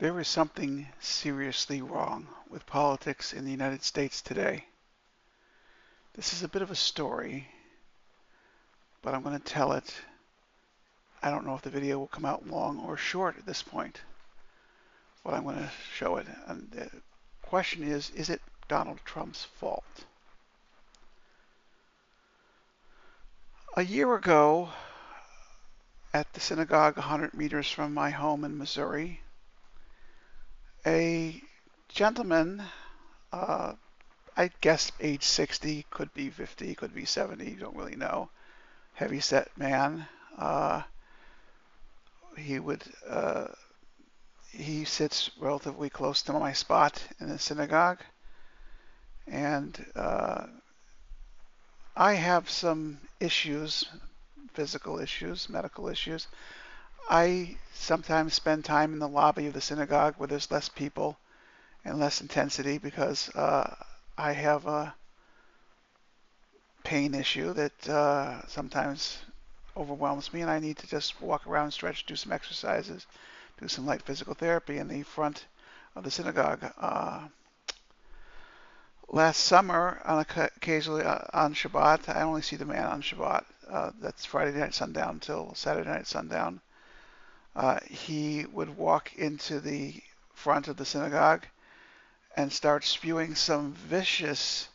There is something seriously wrong with politics in the United States today. This is a bit of a story, but I'm going to tell it. I don't know if the video will come out long or short at this point, but I'm going to show it. And the question is it Donald Trump's fault? A year ago, at the synagogue 100 meters from my home in Missouri, a gentleman, I guess age 60, could be 50, could be 70, don't really know, heavy-set man. He would he sits relatively close to my spot in the synagogue, and I have some issues, physical issues, medical issues. I sometimes spend time in the lobby of the synagogue where there's less people and less intensity because I have a pain issue that sometimes overwhelms me, and I need to just walk around, stretch, do some exercises, do some light physical therapy in the front of the synagogue. Last summer, occasionally on Shabbat, I only see the man on Shabbat. That's Friday night sundown till Saturday night sundown. He would walk into the front of the synagogue and start spewing some vicious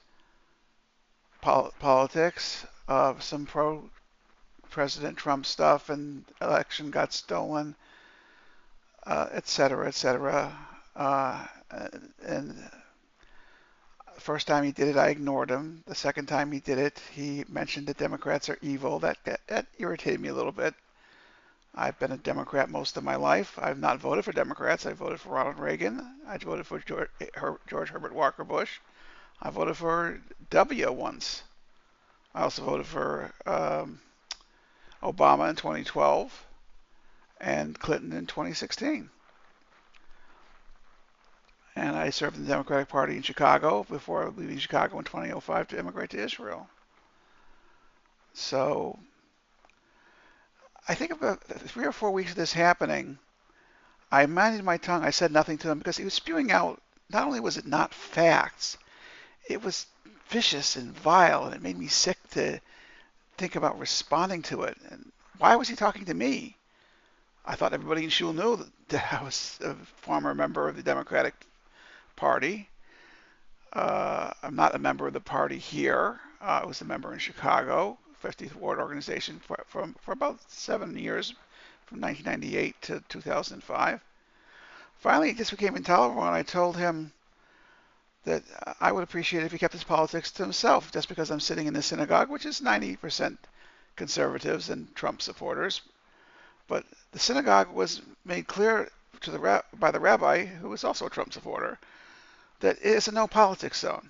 politics of some pro-President Trump stuff, and election got stolen, et cetera, et cetera. And the first time he did it, I ignored him. The second time he did it, he mentioned that Democrats are evil. That irritated me a little bit. I've been a Democrat most of my life. I've not voted for Democrats. I voted for Ronald Reagan. I voted for George Herbert Walker Bush. I voted for W once. I also voted for Obama in 2012 and Clinton in 2016. And I served in the Democratic Party in Chicago before leaving Chicago in 2005 to immigrate to Israel. So I think about 3 or 4 weeks of this happening, I minded my tongue. I said nothing to him because he was spewing out, not only was it not facts, it was vicious and vile, and it made me sick to think about responding to it. And why was he talking to me? I thought everybody in Shul knew that I was a former member of the Democratic Party. I'm not a member of the party here. I was a member in Chicago, 50th Ward organization for about 7 years, from 1998 to 2005. Finally, it just became intolerable, and I told him that I would appreciate it if he kept his politics to himself, just because I'm sitting in the synagogue, which is 90% conservatives and Trump supporters. But the synagogue was made clear to by the rabbi, who was also a Trump supporter, that it is a no politics zone.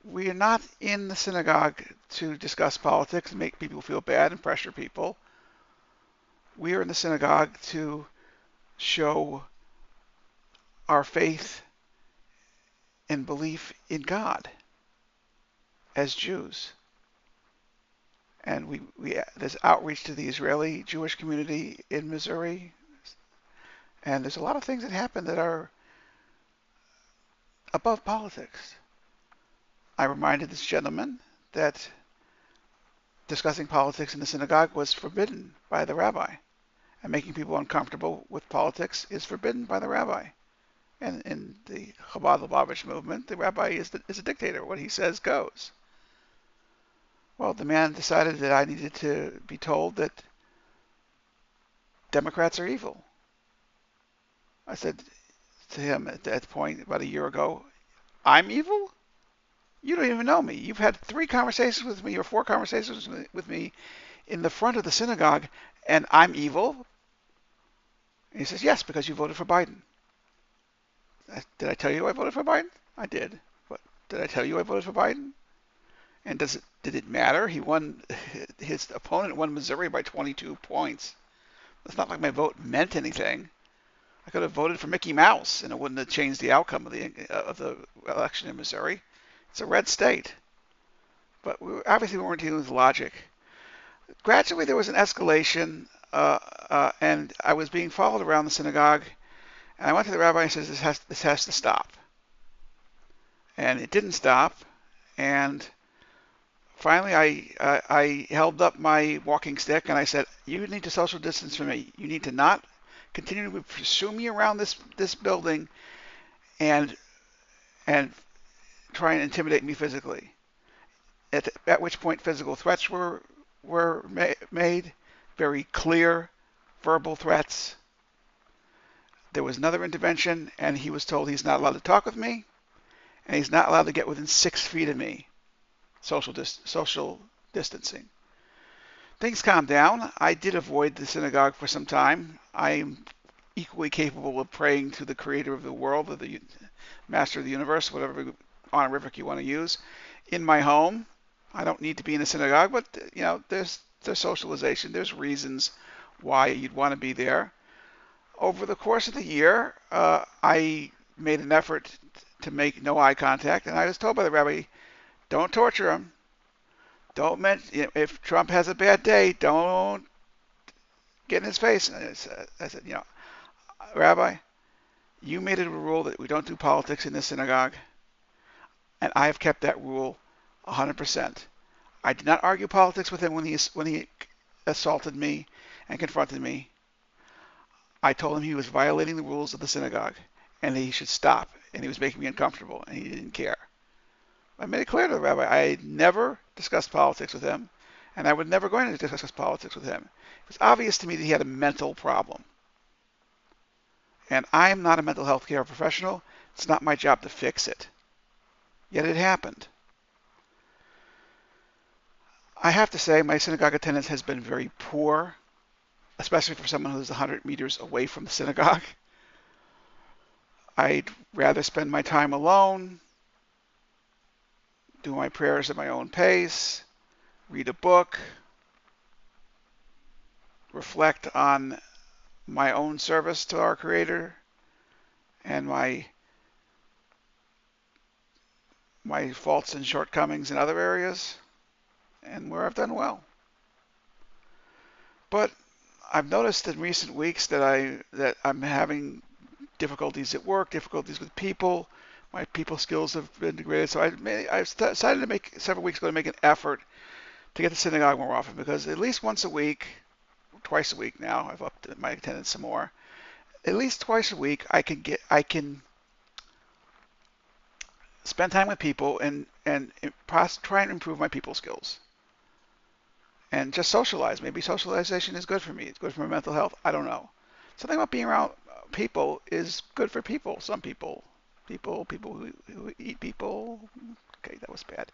We are not in the synagogue to discuss politics and make people feel bad and pressure people. We are in the synagogue to show our faith and belief in God as Jews. And there's outreach to the Israeli Jewish community in Missouri. And there's a lot of things that happen that are above politics. I reminded this gentleman that discussing politics in the synagogue was forbidden by the rabbi, and making people uncomfortable with politics is forbidden by the rabbi. And in the Chabad Lubavitch movement, the rabbi is a dictator. What he says goes. Well, the man decided that I needed to be told that Democrats are evil. I said to him at that point, about a year ago, I'm evil? You don't even know me. You've had 3 conversations with me or 4 conversations with me in the front of the synagogue, and I'm evil? And he says, yes, because you voted for Biden. Did I tell you I voted for Biden? I did. But did I tell you I voted for Biden? And did it matter? His opponent won Missouri by 22 points. It's not like my vote meant anything. I could have voted for Mickey Mouse, and it wouldn't have changed the outcome of the election in Missouri. It's a red state. But obviously we weren't dealing with logic. Gradually there was an escalation, and I was being followed around the synagogue And I went to the rabbi and said, this has to stop. And it didn't stop. And finally, I held up my walking stick and I said, you need to social distance from me. You need to not continue to pursue me around this building and and try and intimidate me physically. At which point physical threats were made, very clear verbal threats. There was another intervention, and he was told he's not allowed to talk with me, and he's not allowed to get within 6 feet of me, social distancing. Things calmed down. I did avoid the synagogue for some time. I'm equally capable of praying to the creator of the world, or the master of the universe, whatever honorific you want to use, in my home. I don't need to be in a synagogue, but there's socialization. There's reasons why you'd want to be there. Over the course of the year, I made an effort to make no eye contact, and I was told by the rabbi, don't torture him. Don't mention, if Trump has a bad day, don't get in his face. And I said, Rabbi, you made it a rule that we don't do politics in this synagogue, and I have kept that rule 100%. I did not argue politics with him when he assaulted me and confronted me. I told him he was violating the rules of the synagogue and that he should stop, and he was making me uncomfortable, and he didn't care. I made it clear to the rabbi I never discussed politics with him, and I would never go into discuss politics with him. It was obvious to me that he had a mental problem. And I am not a mental health care professional. It's not my job to fix it. Yet it happened. I have to say my synagogue attendance has been very poor, especially for someone who's 100 meters away from the synagogue. I'd rather spend my time alone, do my prayers at my own pace, read a book, reflect on my own service to our Creator and my faults and shortcomings in other areas, and where I've done well. But I've noticed in recent weeks that I'm having difficulties at work, difficulties with people. My people skills have been degraded, so I've decided to make several weeks ago to make an effort to get to synagogue more often, because at least once a week, twice a week now, I've upped my attendance some more. At least twice a week, I can spend time with people and try and improve my people skills. And just socialize. Maybe socialization is good for me. It's good for my mental health. I don't know. Something about being around people is good for people. Some people who eat people. Okay, that was bad.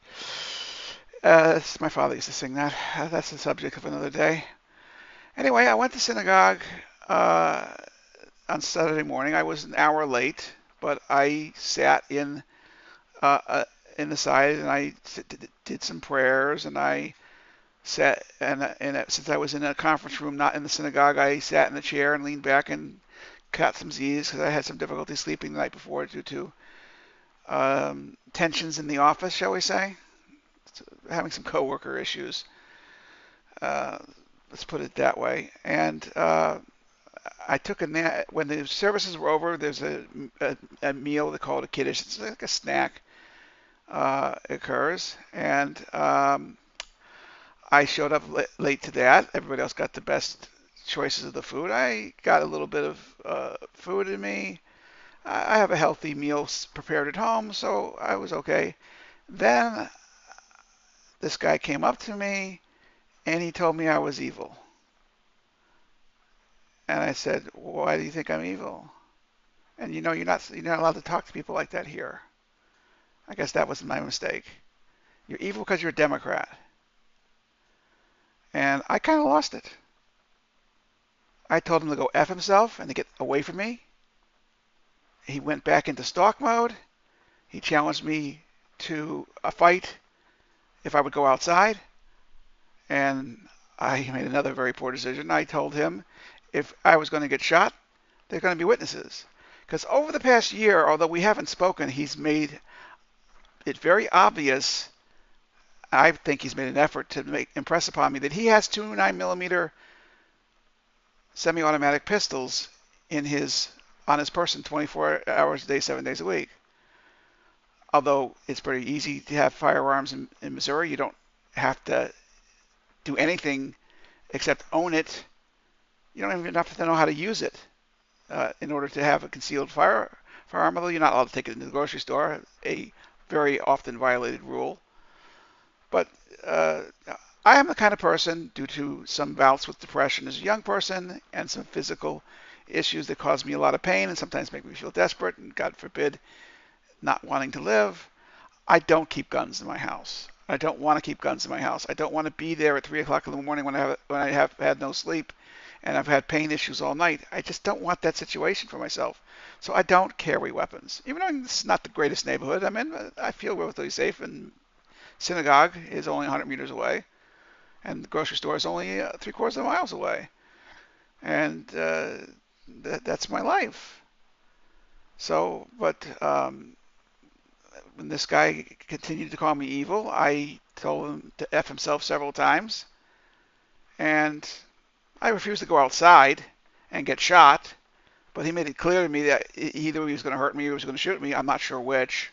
My father used to sing that. That's the subject of another day. Anyway, I went to synagogue on Saturday morning. I was an hour late, but I sat in the side and I did some prayers, and I sat and since I was in a conference room, not in the synagogue, I sat in the chair and leaned back and cut some Z's because I had some difficulty sleeping the night before due to tensions in the office, shall we say, having some coworker issues. Let's put it that way. And I took a nap. When the services were over, there's a meal, they call it a kiddush. It's like a snack occurs. And I showed up late to that. Everybody else got the best choices of the food. I got a little bit of food in me. I have a healthy meal prepared at home, so I was okay. Then this guy came up to me and he told me I was evil. And I said, "Why do you think I'm evil?" And you're not allowed to talk to people like that here. I guess that was my mistake. You're evil because you're a Democrat. And I kind of lost it. I told him to go F himself and to get away from me. He went back into stalk mode. He challenged me to a fight if I would go outside. And I made another very poor decision. I told him if I was going to get shot, there's going to be witnesses. Because over the past year, although we haven't spoken, he's made it very obvious. I think he's made an effort to impress upon me that he has 2 9mm semi-automatic pistols in his on his person 24 hours a day, 7 days a week. Although it's pretty easy to have firearms in Missouri, you don't have to do anything except own it. You don't even have to know how to use it in order to have a concealed firearm, although you're not allowed to take it into the grocery store, a very often violated rule. But I am the kind of person, due to some bouts with depression as a young person and some physical issues that cause me a lot of pain and sometimes make me feel desperate and, God forbid, not wanting to live, I don't keep guns in my house. I don't want to keep guns in my house. I don't want to be there at 3 o'clock in the morning when I have had no sleep and I've had pain issues all night. I just don't want that situation for myself. So I don't carry weapons. Even though this is not the greatest neighborhood I'm in, I feel relatively safe, and synagogue is only 100 meters away, and the grocery store is only 3/4 of miles away. And that's my life. So, but when this guy continued to call me evil, I told him to F himself several times. And I refused to go outside and get shot, but he made it clear to me that either he was going to hurt me or he was going to shoot me. I'm not sure which.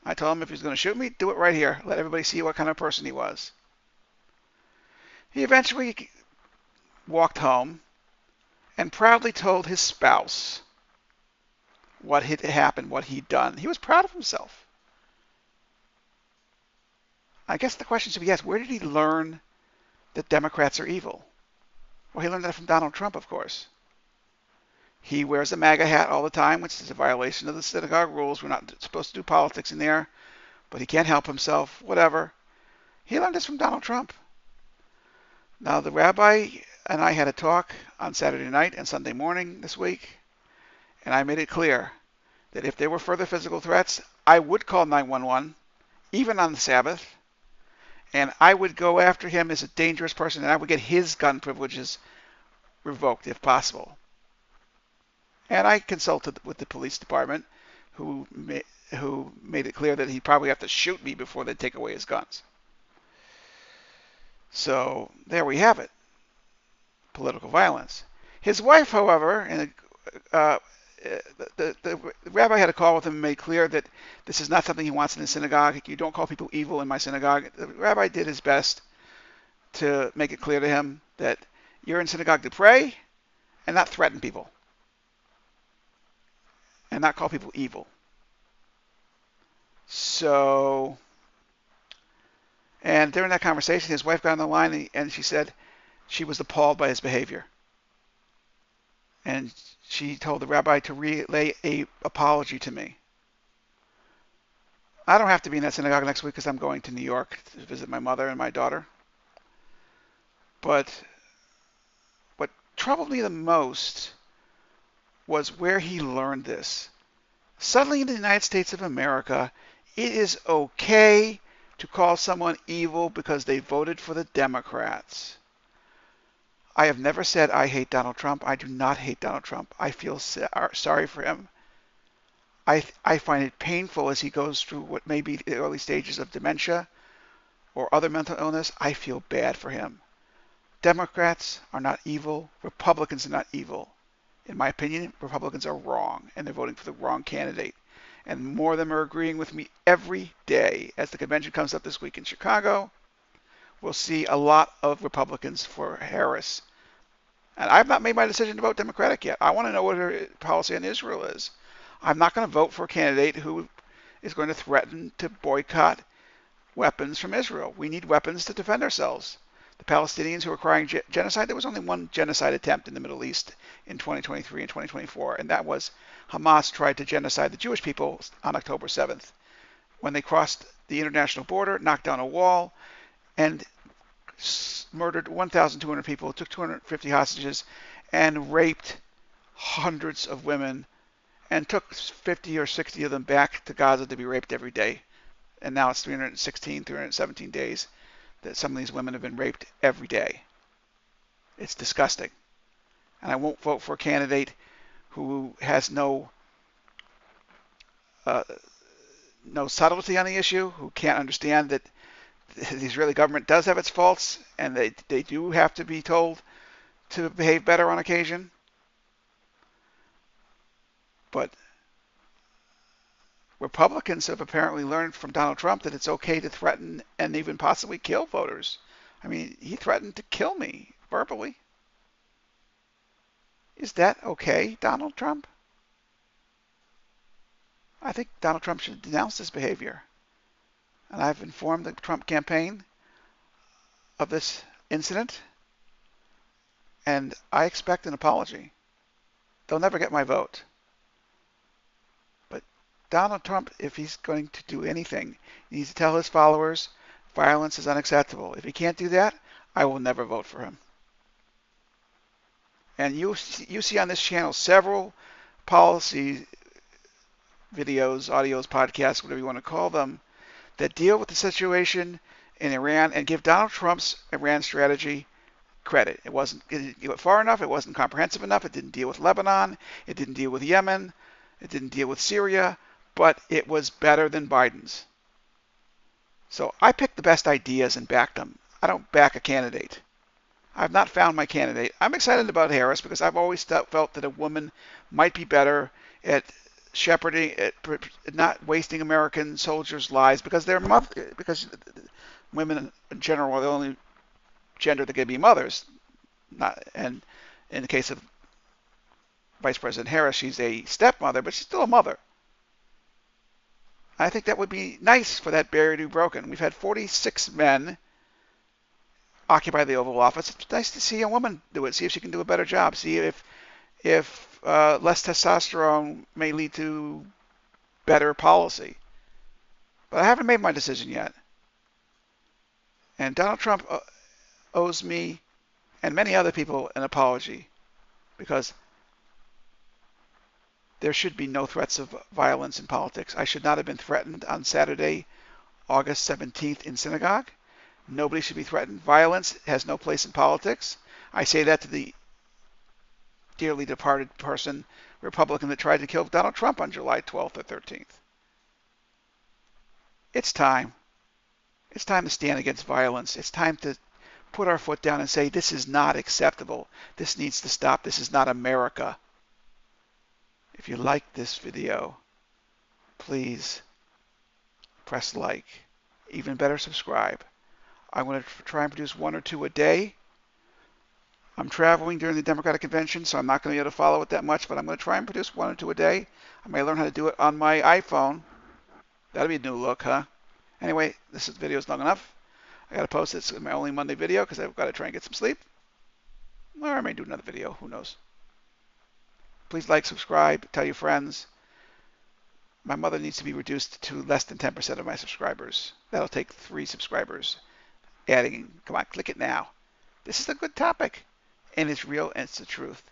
I told him if he's going to shoot me, do it right here. Let everybody see what kind of person he was. He eventually walked home and proudly told his spouse what had happened, what he'd done. He was proud of himself. I guess the question should be asked, where did he learn that Democrats are evil? Well, he learned that from Donald Trump, of course. He wears a MAGA hat all the time, which is a violation of the synagogue rules. We're not supposed to do politics in there, but he can't help himself, whatever. He learned this from Donald Trump. Now, the rabbi and I had a talk on Saturday night and Sunday morning this week, and I made it clear that if there were further physical threats, I would call 911, even on the Sabbath, and I would go after him as a dangerous person, and I would get his gun privileges revoked if possible. And I consulted with the police department, who made it clear that he'd probably have to shoot me before they'd take away his guns. So there we have it, political violence. His wife, however, and the rabbi had a call with him and made clear that this is not something he wants in the synagogue. You don't call people evil in my synagogue. The rabbi did his best to make it clear to him that you're in synagogue to pray and not threaten people and not call people evil. So, and during that conversation, his wife got on the line and she said she was appalled by his behavior. And she told the rabbi to relay an apology to me. I don't have to be in that synagogue next week because I'm going to New York to visit my mother and my daughter. But what troubled me the most was where he learned this. Suddenly in the United States of America, it is okay to call someone evil because they voted for the Democrats. I have never said I hate Donald Trump. I do not hate Donald Trump. I feel sorry for him. I find it painful as he goes through what may be the early stages of dementia or other mental illness. I feel bad for him. Democrats are not evil. Republicans are not evil. In my opinion, Republicans are wrong, and they're voting for the wrong candidate. And more of them are agreeing with me every day. As the convention comes up this week in Chicago, we'll see a lot of Republicans for Harris. And I've not made my decision to vote Democratic yet. I want to know what her policy on Israel is. I'm not going to vote for a candidate who is going to threaten to boycott weapons from Israel. We need weapons to defend ourselves. The Palestinians who are crying genocide, there was only one genocide attempt in the Middle East in 2023 and 2024, and that was Hamas tried to genocide the Jewish people on October 7th when they crossed the international border, knocked down a wall, and murdered 1,200 people, took 250 hostages, and raped hundreds of women, and took 50 or 60 of them back to Gaza to be raped every day. And now it's 316, 317 days that some of these women have been raped every day. It's disgusting. And I won't vote for a candidate who has no subtlety on the issue, who can't understand that the Israeli government does have its faults, and they do have to be told to behave better on occasion. But Republicans have apparently learned from Donald Trump that it's okay to threaten and even possibly kill voters. I mean, he threatened to kill me verbally. Is that okay, Donald Trump? I think Donald Trump should denounce this behavior. And I've informed the Trump campaign of this incident, and I expect an apology. They'll never get my vote. But Donald Trump, if he's going to do anything, he needs to tell his followers violence is unacceptable. If he can't do that, I will never vote for him. And you see on this channel several policy videos, audios, podcasts, whatever you want to call them, that deal with the situation in Iran and give Donald Trump's Iran strategy credit. It didn't go far enough. It wasn't comprehensive enough. It didn't deal with Lebanon. It didn't deal with Yemen. It didn't deal with Syria. But it was better than Biden's. So I picked the best ideas and backed them. I don't back a candidate. I've not found my candidate. I'm excited about Harris because I've always felt that a woman might be better at shepherding, at not wasting American soldiers' lives because because women in general are the only gender that can be mothers. And in the case of Vice President Harris, she's a stepmother, but she's still a mother. I think that would be nice for that barrier to be broken. We've had 46 men occupy the Oval Office. It's nice to see a woman do it, see if she can do a better job, see if less testosterone may lead to better policy. But I haven't made my decision yet. And Donald Trump owes me and many other people an apology because there should be no threats of violence in politics. I should not have been threatened on Saturday, August 17th in synagogue. Nobody should be threatened. Violence has no place in politics. I say that to the dearly departed person, Republican, that tried to kill Donald Trump on July 12th or 13th. It's time. It's time to stand against violence. It's time to put our foot down and say, this is not acceptable. This needs to stop. This is not America. If you like this video, please press like. Even better, subscribe. I'm going to try and produce 1 or 2 a day. I'm traveling during the Democratic Convention, so I'm not going to be able to follow it that much, but I'm going to try and produce 1 or 2 a day. I may learn how to do it on my iPhone. That'll be a new look, huh? Anyway, this video is long enough. I got to post it. It's my only Monday video because I've got to try and get some sleep. Or I may do another video. Who knows? Please like, subscribe, tell your friends. My mother needs to be reduced to less than 10% of my subscribers. That'll take 3 subscribers. Adding, come on, click it now. This is a good topic, and it's real, and it's the truth.